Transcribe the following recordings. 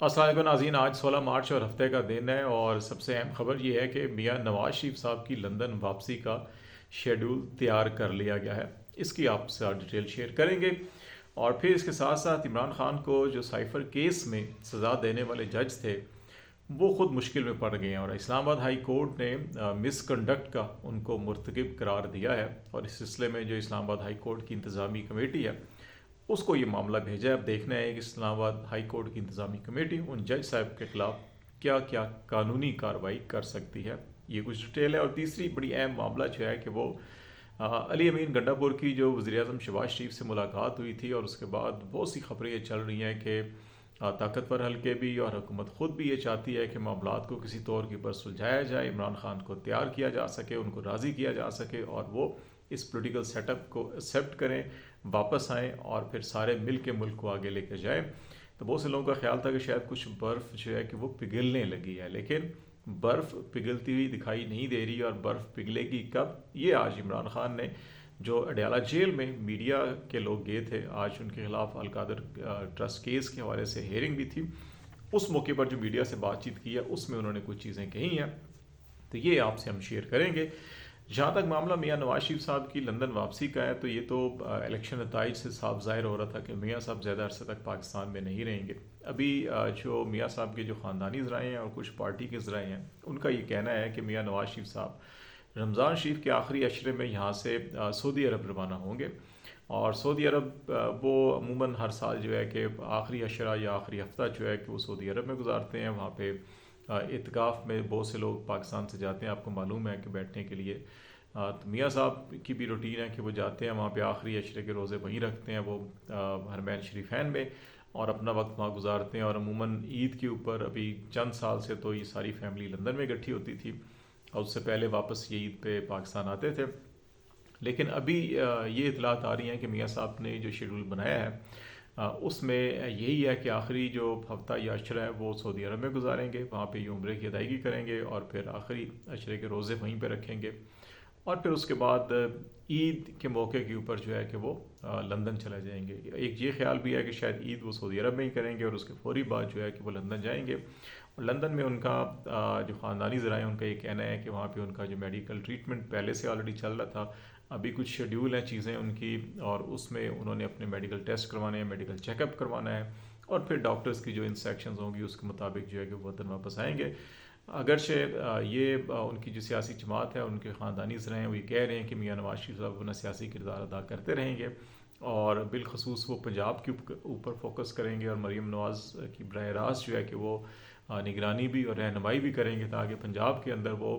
अस्सलाम वालेकुम नाज़रीन। आज 16 मार्च और हफ्ते का दिन है और सबसे अहम खबर ये है कि मियां नवाज शरीफ साहब की लंदन वापसी का शेड्यूल तैयार कर लिया गया है। इसकी आपसे डिटेल शेयर करेंगे और फिर इसके साथ साथ इमरान खान को जो साइफर केस में सज़ा देने वाले जज थे वो ख़ुद मुश्किल में पड़ गए हैं और इस्लामाबाद हाई कोर्ट ने मिसकंडक्ट का उनको मुर्तकब करार दिया है। और इस सिलसिले में जो इस्लामाबाद हाई कोर्ट की इंतज़ामी कमेटी है उसको ये मामला भेजा है। अब देखना है कि इस्लामाबाद हाई कोर्ट की इंतज़ामी कमेटी उन जज साहब के ख़िलाफ़ क्या क्या कानूनी कार्रवाई कर सकती है। ये कुछ डिटेल है। और तीसरी बड़ी अहम मामला जो है कि वो अली अमीन गंडापुर की जो वज़ीर-ए-आज़म शहबाज शरीफ से मुलाकात हुई थी और उसके बाद बहुत सी खबरें ये चल रही हैं कि ताकतवर हल्के भी और हुकूमत ख़ुद भी ये चाहती है कि मामलात को किसी तौर के ऊपर सुलझाया जाए, इमरान खान को तैयार किया जा सके, उनको राज़ी किया जा सके और वो इस पॉलिटिकल सेटअप को एक्सेप्ट करें, वापस आएँ और फिर सारे मिल के मुल्क को आगे लेके जाएँ। तो बहुत से लोगों का ख्याल था कि शायद कुछ बर्फ़ जो है कि वो पिघलने लगी है, लेकिन बर्फ़ पिघलती हुई दिखाई नहीं दे रही। और बर्फ़ पिघलेगी कब, ये आज इमरान खान ने जो अडयाला जेल में मीडिया के लोग गए थे, आज उनके खिलाफ अलकादर ट्रस्ट केस के हवाले से हेयरिंग भी थी। उस मौके पर जो मीडिया से बातचीत की है उसमें उन्होंने कुछ चीज़ें कही हैं, तो ये आपसे हम शेयर करेंगे। जहाँ तक मामला मियां नवाज शरीफ साहब की लंदन वापसी का है, तो ये तो इलेक्शन नताइज से साफ ज़ाहिर हो रहा था कि मियां साहब ज़्यादा अरसे तक पाकिस्तान में नहीं रहेंगे। अभी जो मियां साहब के जो ख़ानदानी ज़राए हैं और कुछ पार्टी के ज़राए हैं, उनका ये कहना है कि मियां नवाज शरीफ साहब रमज़ान शरीफ के आखिरी अशरे में यहाँ से सऊदी अरब रवाना होंगे। और सऊदी अरब वो अमूमन हर साल जो है कि आखिरी अशरा या आखिरी हफ्ता जो है कि वो सऊदी अरब में गुजारते हैं। वहाँ पे इत्काफ़ में बहुत से लोग पाकिस्तान से जाते हैं, आपको मालूम है कि बैठने के लिए। तो मियाँ साहब की भी रूटीन है कि वो जाते हैं वहाँ पे, आखिरी अशरे के रोज़े वहीं रखते हैं वो हरमैन शरीफैन में और अपना वक्त वहाँ गुजारते हैं। और अमूमन ईद के ऊपर अभी चंद साल से तो ये सारी फैमिली लंदन में इकट्ठी होती थी और उससे पहले वापस ये ईद पे पाकिस्तान आते थे। लेकिन अभी ये इतलात आ रही हैं कि मियाँ साहब ने जो शेड्यूल बनाया है उसमें यही है कि आखिरी जो हफ्ता या अशरा है वो सऊदी अरब में गुजारेंगे, वहाँ पे ये उम्रे की अदायगी करेंगे और फिर आखिरी अशरे के रोज़े वहीं पे रखेंगे। और फिर उसके बाद ईद के मौके के ऊपर जो है कि वो लंदन चले जाएंगे। एक ये ख्याल भी है कि शायद ईद वो सऊदी अरब में ही करेंगे और उसके फौरी बाद जो है कि वो लंदन जाएंगे। और लंदन में उनका जो ख़ानदानी ज़राए हैं उनका ये कहना है कि वहाँ पे उनका जो मेडिकल ट्रीटमेंट पहले से ऑलरेडी चल रहा था, अभी कुछ शेड्यूल हैं चीज़ें उनकी और उसमें उन्होंने अपने मेडिकल टेस्ट करवाने हैं, मेडिकल चेकअप करवाना है और फिर डॉक्टर्स की जो इंस्ट्रक्शंस होंगी उसके मुताबिक जो है कि वो वतन वापस आएंगे। अगरचे ये उनकी जो सियासी जमात है, उनके ख़ानदानी ज़राए हैं, वो ये कह रहे हैं कि मियां नवाज शरीफ साहब अपना सियासी किरदार अदा करते रहेंगे और बिलखसूस वो पंजाब के ऊपर फोकस करेंगे और मरीम नवाज़ की बराह रास्त जो है कि वो निगरानी भी और रहनुमाई भी करेंगे ताकि पंजाब के अंदर वो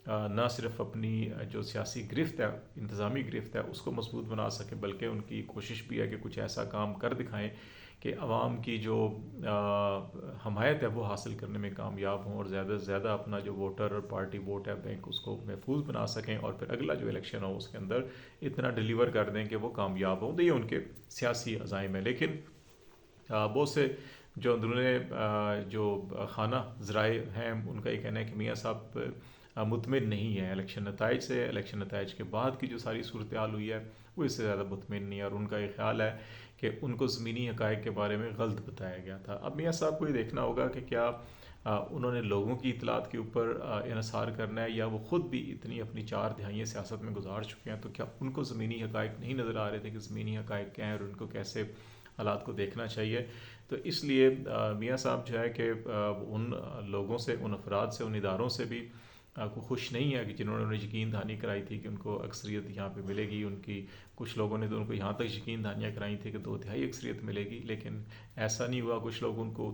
ना सिर्फ अपनी जो सियासी गिरफ्त है, इंतज़ामी गिरफ्त है, उसको मजबूत बना सके, बल्कि उनकी कोशिश भी है कि कुछ ऐसा काम कर दिखाएं कि आवाम की जो हमायत है वो हासिल करने में कामयाब हों और ज़्यादा से ज़्यादा अपना जो वोटर और पार्टी वोट है बैंक उसको महफूज बना सकें और फिर अगला जो इलेक्शन हो उसके अंदर इतना डिलीवर कर दें कि वो कामयाब हों। तो ये उनके सियासी अज़ाइम है। लेकिन बहुत से जो अंदरूनी जो खाना ज़राए हैं उनका ये कहना है कि मियाँ साहब मुतमिन नहीं है इलेक्शन नताइज से। इलेक्शन नताइज के बाद की जो सारी सूरत हाल हुई है वो इससे ज़्यादा मुतमिन नहीं है और उनका ये ख्याल है कि उनको ज़मीनी हक़ाइक़ के बारे में गलत बताया गया था। अब मियाँ साहब को ये देखना होगा कि क्या उन्होंने लोगों की इतलात के ऊपर इन्हिसार करना है या वो ख़ुद भी इतनी अपनी 4 दहाइयाँ सियासत में गुजार चुके हैं, तो क्या उनको ज़मीनी हक़ाइक़ नहीं नज़र आ रहे थे कि ज़मीनी हक़ाइक़ क्या हैं और उनको कैसे हालात को देखना चाहिए। तो इसलिए मियाँ साहब जो है कि उन लोगों से, उन अफराद से, उन इदारों से भी को खुश नहीं है कि जिन्होंने उन्हें यकीन दहानी कराई थी कि उनको अक्सरियत यहाँ पे मिलेगी। उनकी कुछ लोगों ने तो उनको यहाँ तक यकीन दहानियाँ कराई थी कि 2/3 अक्सरियत मिलेगी, लेकिन ऐसा नहीं हुआ। कुछ लोग उनको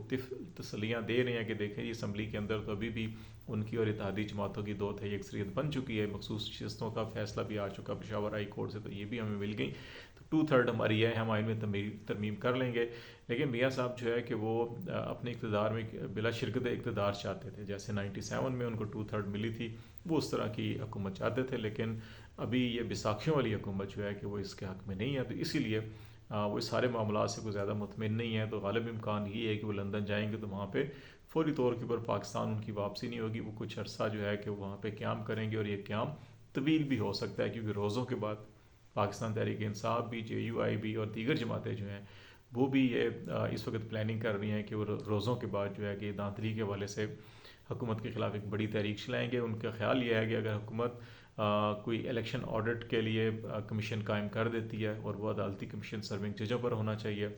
तसल्लियाँ दे रहे हैं कि देखें ये असम्बली के अंदर तो अभी भी उनकी और इत्तेहादी जमातों की 2/3 अक्सरियत बन चुकी है। मखसूस नशस्तों का फैसला भी आ चुका पेशावर हाई कोर्ट से, तो ये भी हमें मिल गई। तो 2/3 हमारी है, हम आइन में तरमीम कर लेंगे। लेकिन मियाँ साहब जो है कि वो अपने इक़्तिदार में बिला शिरकत इक़्तिदार चाहते थे। जैसे 97 में उनको 2/3 मिली थी, वो उस तरह की हुकूमत चाहते थे। लेकिन अभी ये बैसाखियों वाली हुकूमत जो है कि वो इसके हक़ में नहीं है, तो इसीलिए वो इस सारे मामला से कोई ज़्यादा मुतमिन नहीं है। तो गालिब इम्कान ये है कि वो लंदन जाएंगे तो वहाँ पे फौरी तौर के ऊपर पाकिस्तान उनकी वापसी नहीं होगी। वो कुछ अर्सा जो है कि वहाँ पे क़याम करेंगे और ये क़याम तवील भी हो सकता है, क्योंकि रोज़ों के बाद पाकिस्तान तहरीक इंसाफ भी, JUI भी और दीगर जमातें जो हैं وہ بھی یہ اس وقت پلاننگ کر رہی ہیں کہ وہ روزوں کے بعد جو ہے کہ دھاندلی کے حوالے سے حکومت کے خلاف ایک بڑی تحریک چلائیں گے. ان کا خیال یہ ہے کہ اگر حکومت کوئی الیکشن آڈٹ کے لیے کمیشن قائم کر دیتی ہے اور وہ عدالتی کمیشن سرونگ ججوں پر ہونا چاہیے،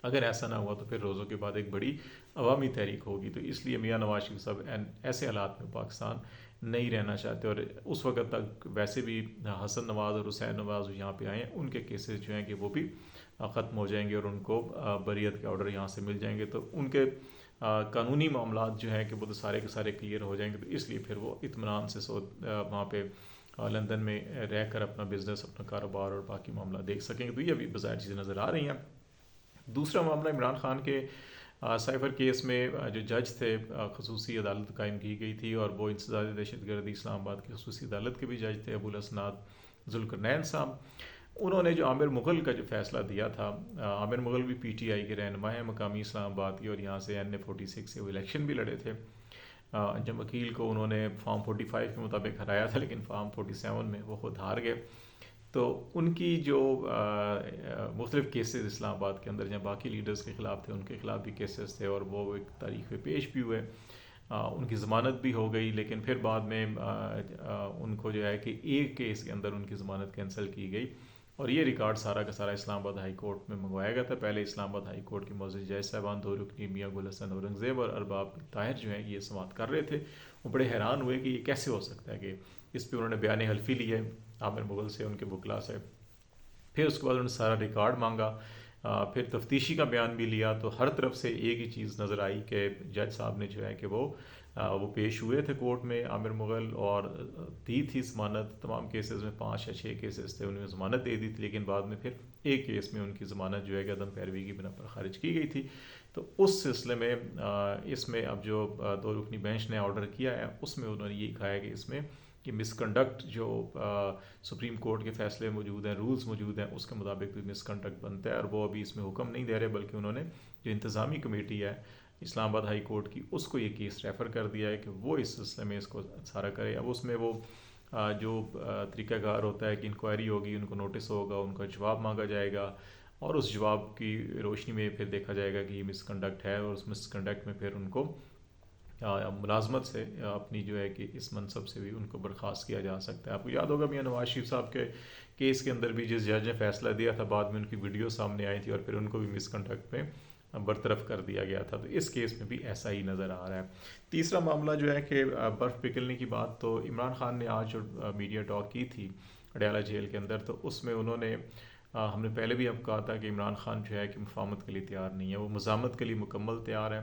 اگر ایسا نہ ہوا تو پھر روزوں کے بعد ایک بڑی عوامی تحریک ہوگی. تو اس لیے میاں نواز شریف صاحب ایسے حالات میں پاکستان نہیں رہنا چاہتے، اور اس وقت تک ویسے بھی حسن نواز اور حسین نواز یہاں پہ آئے ہیں، ان کے کیسز جو ہیں کہ وہ بھی ختم ہو جائیں گے اور ان کو بریت کے آرڈر یہاں سے مل جائیں گے. تو ان کے قانونی معاملات جو ہیں کہ وہ تو سارے کے سارے کلیئر ہو جائیں گے. تو اس لیے پھر وہ اطمینان سے وہاں پہ لندن میں رہ کر اپنا بزنس، اپنا کاروبار اور باقی معاملہ دیکھ سکیں گے. تو یہ ابھی بظاہر چیزیں نظر آ رہی ہیں. دوسرا معاملہ عمران خان کے سائفر کیس میں جو جج تھے، خصوصی عدالت قائم کی گئی تھی اور وہ انسداد دہشت گردی اسلام آباد کی خصوصی عدالت کے بھی جج تھے، ابو الاسناد ذوالقرنین صاحب. انہوں نے جو عامر مغل کا جو فیصلہ دیا تھا، عامر مغل بھی پی ٹی آئی کے رہنما ہیں مقامی اسلام آباد کی، اور یہاں سے NA46 سے وہ الیکشن بھی لڑے تھے. انجم وکیل کو انہوں نے فارم 45 کے مطابق ہرایا تھا، لیکن فارم 47 میں وہ خود ہار گئے. تو ان کی جو مختلف کیسز اسلام آباد کے اندر جہاں باقی لیڈرز کے خلاف تھے، ان کے خلاف بھی کیسز تھے، اور وہ ایک تاریخ پہ پیش بھی ہوئے. ان کی ضمانت بھی ہو گئی، لیکن پھر بعد میں ان کو جو ہے کہ ایک کیس کے اندر ان کی ضمانت کینسل کی گئی، اور یہ ریکارڈ سارا کا سارا اسلام آباد ہائی کورٹ میں منگوایا گیا تھا. پہلے اسلام آباد ہائی کورٹ کے معزز جج صاحبان 2 رکنی میاں گل حسن اورنگزیب اور ارباب طاہر جو ہیں یہ سماعت کر رہے تھے. وہ بڑے حیران ہوئے کہ یہ کیسے ہو سکتا ہے کہ اس پہ انہوں نے بیان حلفی لی ہے عامر مغل سے، ان کے وکلا سے. پھر اس کے بعد انہوں نے سارا ریکارڈ مانگا، پھر تفتیشی کا بیان بھی لیا. تو ہر طرف سے ایک ہی چیز نظر آئی کہ جج صاحب نے جو ہے کہ وہ پیش ہوئے تھے کورٹ میں عامر مغل، اور دی تھی ضمانت. تمام کیسز میں 5 یا 6 کیسز تھے، انہوں نے ضمانت دے دی تھی، لیکن بعد میں پھر ایک کیس میں ان کی ضمانت جو ہے کہ عدم پیروی کی بنا پر خارج کی گئی تھی. تو اس سلسلے میں اس میں اب جو 2 رکنی بینچ نے آرڈر کیا ہے، اس میں انہوں نے یہ کہا ہے کہ اس میں کہ مس کنڈکٹ جو سپریم کورٹ کے فیصلے موجود ہیں، رولز موجود ہیں، اس کے مطابق بھی مس کنڈکٹ بنتا ہے. اور وہ ابھی اس میں حکم نہیں دے رہے، بلکہ انہوں نے جو انتظامی کمیٹی ہے اسلام آباد ہائی کورٹ کی، اس کو یہ کیس ریفر کر دیا ہے کہ وہ اس سلسلے میں اس کو سارا کرے. اب اس میں وہ جو طریقہ کار ہوتا ہے کہ انکوائری ہوگی، ان کو نوٹس ہوگا، ان کا جواب مانگا جائے گا، اور اس جواب کی روشنی میں پھر دیکھا جائے گا کہ یہ مس کنڈکٹ ہے، اور اس مس کنڈکٹ میں پھر ان کو ملازمت سے اپنی جو ہے کہ اس منصب سے بھی ان کو برخاست کیا جا سکتا ہے. آپ کو یاد ہوگا میاں نواز شریف صاحب کے کیس کے اندر بھی جس جج نے فیصلہ دیا تھا، بعد میں ان کی ویڈیو سامنے آئی تھی اور پھر ان کو بھی مس کنڈکٹ میں برطرف کر دیا گیا تھا. تو اس کیس میں بھی ایسا ہی نظر آ رہا ہے. تیسرا معاملہ جو ہے کہ برف پگھلنے کی بات، تو عمران خان نے آج جو میڈیا ٹاک کی تھی اڈیالہ جیل کے اندر، تو اس میں انہوں نے ہم نے پہلے بھی اب کہا تھا کہ عمران خان جو ہے کہ مفاہمت کے لیے تیار نہیں ہے، وہ مزاحمت کے لیے مکمل تیار ہے.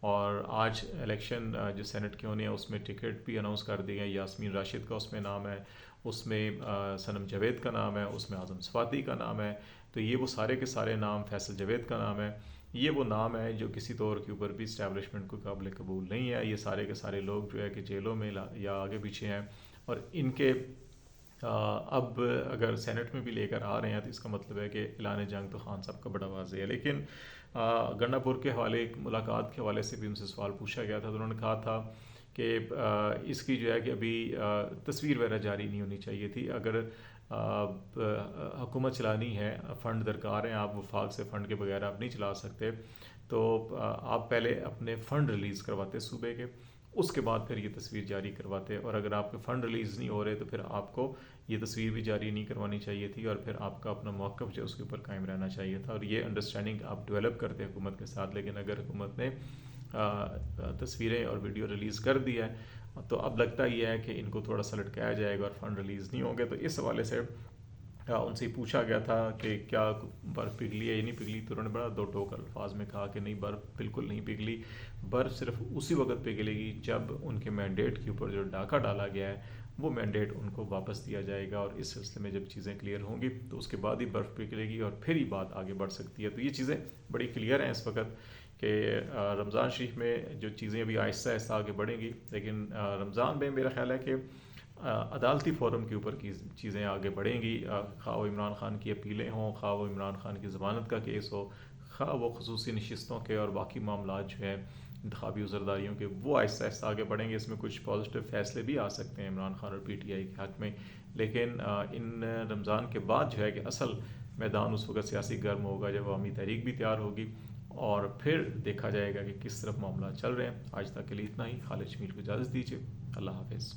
اور آج الیکشن جو سینٹ کے ہونے ہیں اس میں ٹکٹ بھی اناؤنس کر دی گئے. یاسمین راشد کا اس میں نام ہے، اس میں صنم جاوید کا نام ہے، اس میں اعظم صفاتی کا نام ہے. تو یہ وہ سارے کے سارے نام، فیصل جاوید کا نام ہے، یہ وہ نام ہے جو کسی طور کے اوپر بھی اسٹیبلشمنٹ کو قابل قبول نہیں ہے. یہ سارے کے سارے لوگ جو ہے کہ جیلوں میں یا آگے پیچھے ہیں، اور ان کے اب اگر سینٹ میں بھی لے کر آ رہے ہیں تو اس کا مطلب ہے کہ اعلان جنگ تو خان صاحب کا بڑا واضح ہے. لیکن گنڈا پور کے حوالے ایک ملاقات کے حوالے سے بھی ان سے سوال پوچھا گیا تھا، تو انہوں نے کہا تھا کہ اس کی جو ہے کہ ابھی تصویر وغیرہ جاری نہیں ہونی چاہیے تھی. اگر حکومت چلانی ہے، فنڈ درکار ہیں، آپ وفاق سے فنڈ کے بغیر آپ نہیں چلا سکتے، تو آپ پہلے اپنے فنڈ ریلیز کرواتے صوبے کے، اس کے بعد پھر یہ تصویر جاری کرواتے. اور اگر آپ کے فنڈ ریلیز نہیں ہو رہے تو پھر آپ کو یہ تصویر بھی جاری نہیں کروانی چاہیے تھی، اور پھر آپ کا اپنا موقف جو اس کے اوپر قائم رہنا چاہیے تھا. اور یہ انڈرسٹینڈنگ آپ ڈیولپ کرتے حکومت کے ساتھ. لیکن اگر حکومت نے تصویریں اور ویڈیو ریلیز کر دی ہے تو اب لگتا یہ ہے کہ ان کو تھوڑا سا لٹکایا جائے گا اور فنڈ ریلیز نہیں ہوں گے. تو اس حوالے سے ان سے پوچھا گیا تھا کہ کیا برف پگھلی ہے یا نہیں پگھلی، تو انہوں نے بڑا دو ٹوک الفاظ میں کہا کہ نہیں، برف بالکل نہیں پگھلی. برف صرف اسی وقت پگھلے گی جب ان کے مینڈیٹ کے اوپر جو ڈاکہ ڈالا گیا ہے وہ مینڈیٹ ان کو واپس دیا جائے گا، اور اس سلسلے میں جب چیزیں کلیئر ہوں گی تو اس کے بعد ہی برف پگھلے گی اور پھر ہی بات آگے بڑھ سکتی ہے. تو یہ چیزیں بڑی کلیئر ہیں اس وقت کہ رمضان شریف میں جو چیزیں ابھی آہستہ آہستہ آگے بڑھیں گی، لیکن رمضان میں میرا خیال ہے کہ عدالتی فورم کے اوپر کی چیزیں آگے بڑھیں گی. خواہ وہ عمران خان کی اپیلیں ہوں، خواہ وہ عمران خان کی ضمانت کا کیس ہو، خواہ وہ خصوصی نشستوں کے اور باقی معاملات جو ہیں انتخابی عذرداریوں کے، وہ آہستہ آہستہ آگے بڑھیں گے. اس میں کچھ پازیٹیو فیصلے بھی آ سکتے ہیں عمران خان اور پی ٹی آئی کے حق میں، لیکن ان رمضان کے بعد جو ہے کہ اصل میدان اس وقت سیاسی گرم ہوگا جب عوامی تحریک بھی تیار ہوگی، اور پھر دیکھا جائے گا کہ کس طرف معاملات چل رہے ہیں۔ آج تک کے لیے اتنا ہی۔ خالد شمیر کو اجازت دیجیے، اللہ حافظ۔